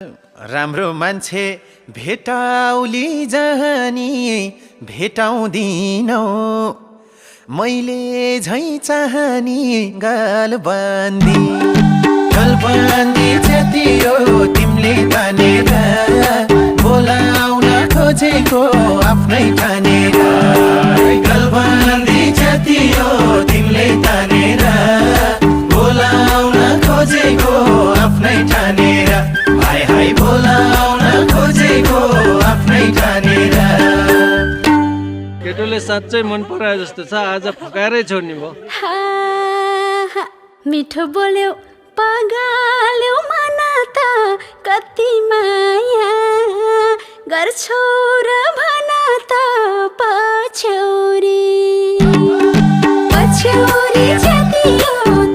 राम्रो मान्छे भेटाउली जहानी भेटाउँदिनौ मैले झै चाहनी गालबन्दी जति हो तिमीले तानेर बोलाउन खोजेको आफ्नै ठानेर गालबन्दी जति हो तिमीले तानेर बोलाउन खोजेको आफ्नै ठानेर हाय हाय बोलाउन खोजेको आफ्नै ठानेर केटोले साँच्चै मन परायो जस्तो छ आज फकाएरै छोड्ने भयो मिठो बोल्यो पगाल्यो मन त कति माया गर्छौ र भन त पछौरी जति हो